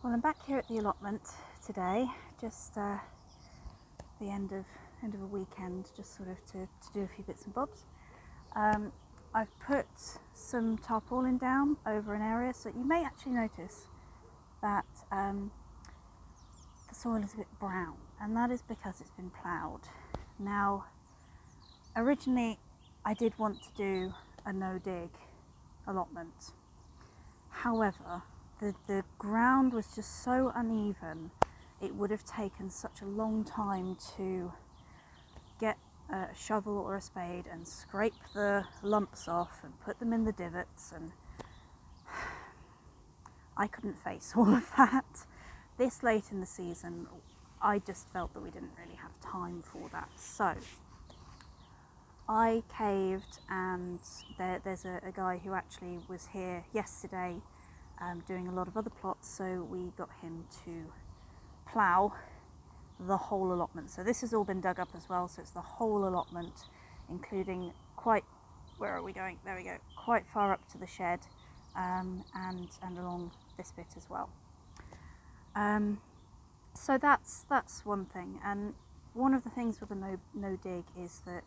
Well, I'm back here at the allotment today, just the end of a weekend, just sort of to do a few bits and bobs. I've put some tarpaulin down over an area, so you may actually notice that the soil is a bit brown, and that is because it's been ploughed. Now, originally I did want to do a no-dig allotment. However, the ground was just so uneven, it would have taken such a long time to get a shovel or a spade and scrape the lumps off and put them in the divots, and I couldn't face all of that. This late in the season, I just felt that we didn't really have time for that. So I caved, and there's a guy who actually was here yesterday doing a lot of other plots, so we got him to plough the whole allotment. So this has all been dug up as well, so it's the whole allotment, including where are we going? There we go, quite far up to the shed, and along this bit as well. So that's one thing. And one of the things with a no dig is that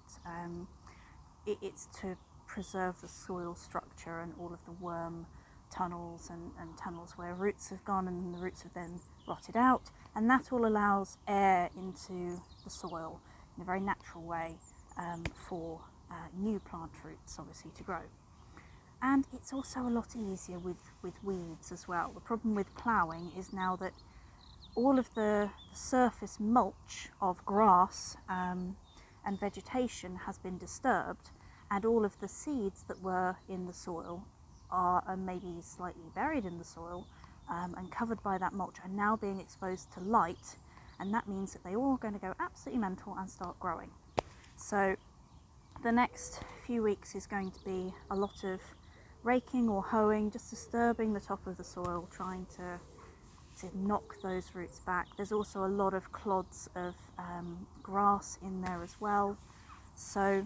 it's to preserve the soil structure and all of the worm tunnels and tunnels where roots have gone and the roots have then rotted out, and that all allows air into the soil in a very natural way for new plant roots obviously to grow. And it's also a lot easier with weeds as well. The problem with ploughing is now that all of the surface mulch of grass and vegetation has been disturbed, and all of the seeds that were in the soil are maybe slightly buried in the soil and covered by that mulch are now being exposed to light, and that means that they're all going to go absolutely mental and start growing. So the next few weeks is going to be a lot of raking or hoeing, just disturbing the top of the soil, trying to knock those roots back. There's also a lot of clods of grass in there as well, so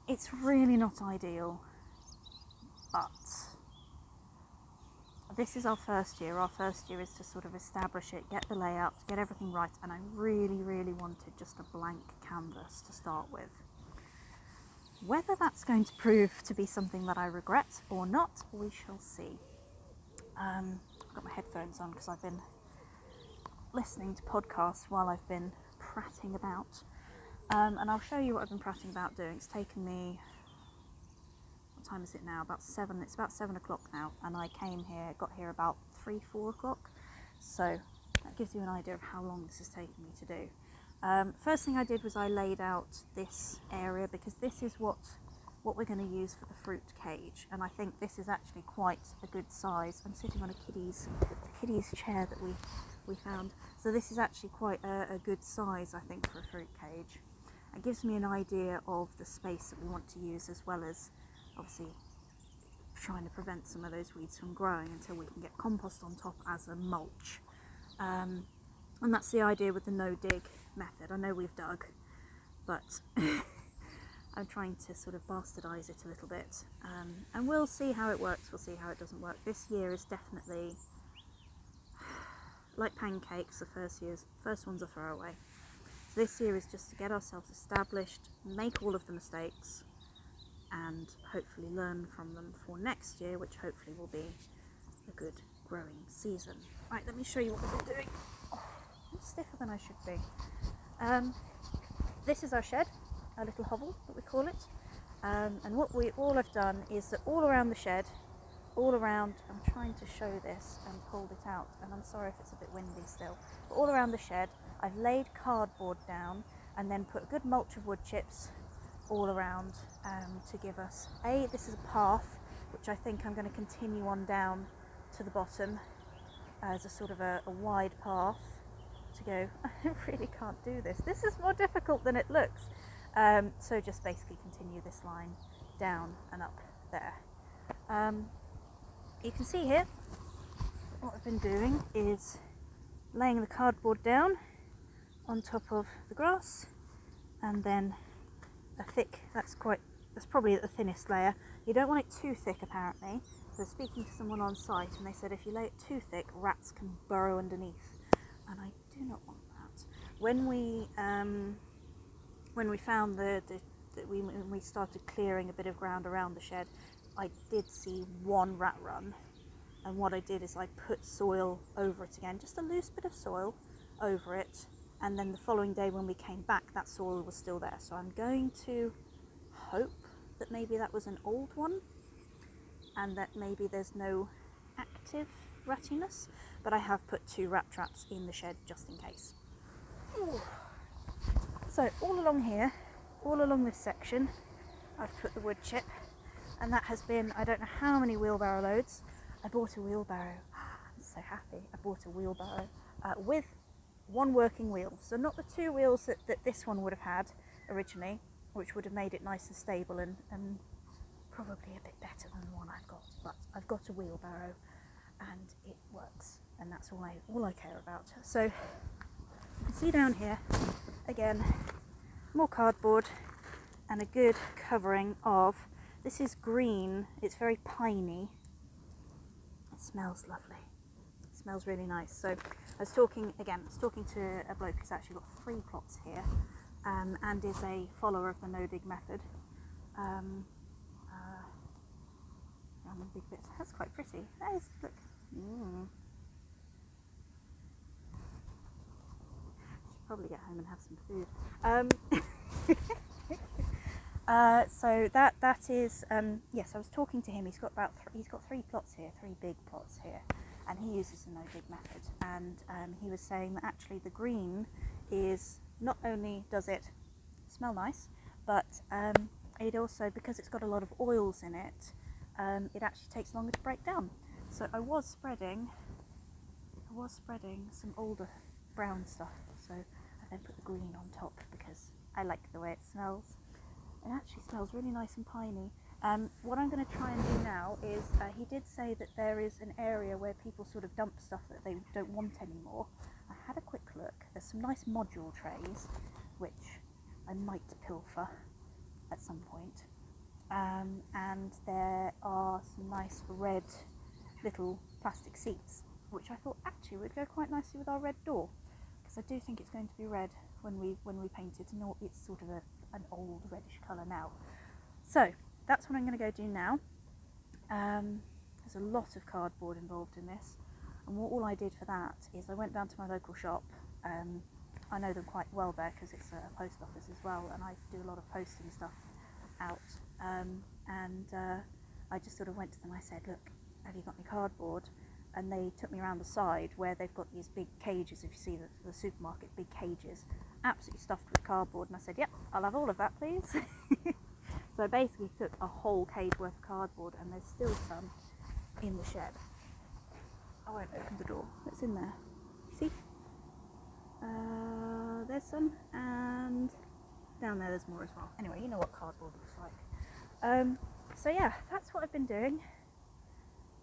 it's really not ideal. But this is our first year. Our first year is to sort of establish it, get the layout, get everything right, and I really wanted just a blank canvas to start with. Whether that's going to prove to be something that I regret or not, we shall see. I've got my headphones on because I've been listening to podcasts while I've been prattling about, and I'll show you what I've been prattling about doing. It's taken me, what time is it now? It's about 7 o'clock now, and I got here about 3-4 o'clock, so that gives you an idea of how long this has taken me to do. First thing I did was I laid out this area, because this is what we're going to use for the fruit cage, and I think this is actually quite a good size. I'm sitting on a kiddie's chair that we found, so this is actually quite a good size, I think, for a fruit cage. It gives me an idea of the space that we want to use, as well as obviously trying to prevent some of those weeds from growing until we can get compost on top as a mulch. And that's the idea with the no dig method. I know we've dug, but I'm trying to sort of bastardize it a little bit, and we'll see how it works, we'll see how it doesn't work. This year is definitely like pancakes. The first one's a throwaway. So this year is just to get ourselves established, make all of the mistakes, and hopefully learn from them for next year, which hopefully will be a good growing season. Right, let me show you what we've been doing. Oh, I'm stiffer than I should be. This is our shed, our little hovel that we call it, and what all I've done is that all around the shed, I'm trying to show this and pulled it out, and I'm sorry if it's a bit windy still, but all around the shed I've laid cardboard down and then put a good mulch of wood chips all around to give us this is a path which I think I'm going to continue on down to the bottom as a sort of a wide path to go. I really can't do this. This is more difficult than it looks. So just basically continue this line down and up there. You can see here what I've been doing is laying the cardboard down on top of the grass, and then a thick, that's probably the thinnest layer. You don't want it too thick apparently, was speaking to someone on site, and they said if you lay it too thick, rats can burrow underneath, and I do not want that. When we found when we started clearing a bit of ground around the shed, I did see one rat run, and what I did is I put soil over it again, just a loose bit of soil over it, and then the following day when we came back, that soil was still there. So I'm going to hope that maybe that was an old one, and that maybe there's no active rattiness, but I have put 2 rat traps in the shed just in case. Ooh. So all along here, all along this section, I've put the wood chip, and that has been, I don't know how many wheelbarrow loads. I bought a wheelbarrow, I'm so happy, I bought a wheelbarrow with 1 working wheel, so not the 2 wheels that this one would have had originally, which would have made it nice and stable and probably a bit better than the one I've got, but I've got a wheelbarrow and it works, and that's all I care about. So you can see down here again, more cardboard and a good covering of, this is green, it's very piney, it smells lovely, it smells really nice. So I was talking to a bloke who's actually got 3 plots here, and is a follower of the no dig method. Random big bits. That's quite pretty. That is, look. Should probably get home and have some food. So that is yes. I was talking to him. He's got 3 plots here, 3 big plots here, and he uses the no dig method. And he was saying that actually the green is, not only does it smell nice, but it also, because it's got a lot of oils in it, it actually takes longer to break down. So I was spreading some older brown stuff, so I then put the green on top because I like the way it smells. It actually smells really nice and piney. What I'm going to try and do now is, he did say that there is an area where people sort of dump stuff that they don't want anymore. I had a quick look. There's some nice module trays, which I might pilfer at some point. And there are some nice red little plastic seats, which I thought actually would go quite nicely with our red door, because I do think it's going to be red when we paint it, and it's sort of an old reddish colour now. So that's what I'm going to go do now. There's a lot of cardboard involved in this, and all I did for that is I went down to my local shop. I know them quite well there because it's a post office as well, and I do a lot of posting stuff out, and I just sort of went to them. I said, look, have you got any cardboard? And they took me around the side where they've got these big cages, if you see the supermarket, big cages, absolutely stuffed with cardboard, and I said, yep, I'll have all of that please. So I basically took a whole cage worth of cardboard, and there's still some in the shed. I won't open the door, it's in there, see? There's some, and down there's more as well. Anyway, you know what cardboard looks like. So yeah, that's what I've been doing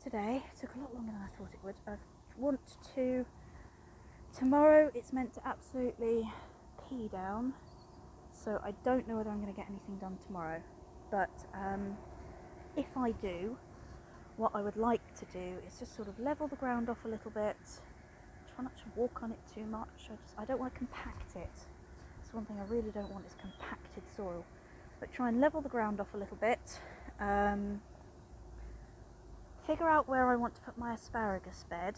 today. It took a lot longer than I thought it would. I want to, tomorrow it's meant to absolutely pee down, so I don't know whether I'm going to get anything done tomorrow, but if I do, what I would like to do is just sort of level the ground off a little bit, try not to walk on it too much. I don't want to compact it. That's one thing I really don't want, is compacted soil, but try and level the ground off a little bit. Figure out where I want to put my asparagus bed,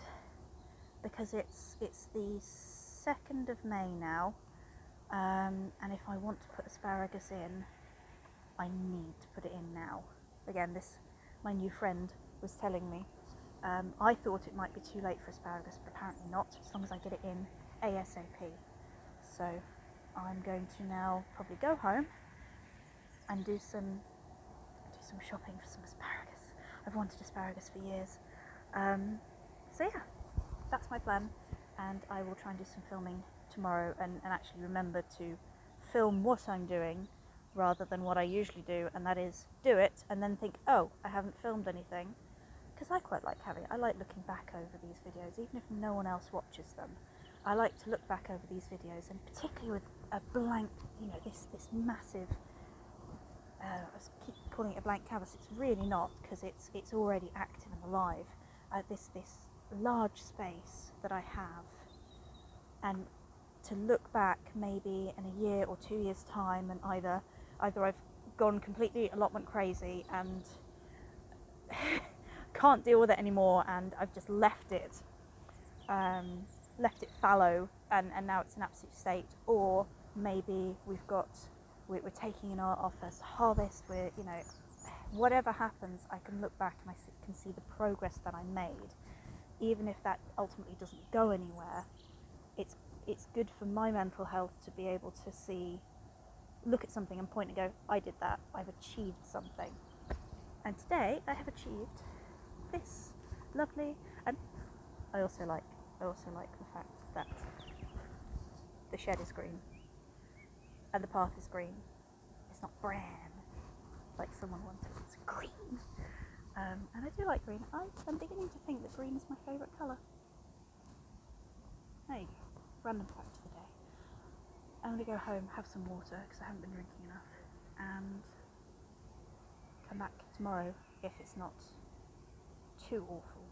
because it's the 2nd of May now, and if I want to put asparagus in, I need to put it in now. Again, my new friend was telling me, I thought it might be too late for asparagus, but apparently not, as long as I get it in ASAP. So I'm going to now probably go home and do some shopping for some asparagus. I've wanted asparagus for years. So yeah, that's my plan, and I will try and do some filming tomorrow and actually remember to film what I'm doing rather than what I usually do, and that is do it and then think, oh, I haven't filmed anything, because I quite like I like looking back over these videos, even if no one else watches them. I like to look back over these videos, and particularly with a blank, you know, this massive, I keep calling it a blank canvas. It's really not, because it's already active and alive. This large space that I have, and to look back maybe in a year or 2 years time, and either I've gone completely allotment crazy and can't deal with it anymore, and I've just left it fallow, and now it's an absolute state, or maybe we're taking in our first harvest. We're, you know, whatever happens, I can look back and can see the progress that I made, even if that ultimately doesn't go anywhere. It's good for my mental health to be able to look at something and point and go, I did that, I've achieved something. And today I have achieved this lovely, and I also like the fact that the shed is green and the path is green. It's not brown like someone wanted, it's green. And I do like green. I'm beginning to think that green is my favourite colour. There you go. Random fact of the day. I'm going to go home, have some water because I haven't been drinking enough, and come back tomorrow if it's not too awful.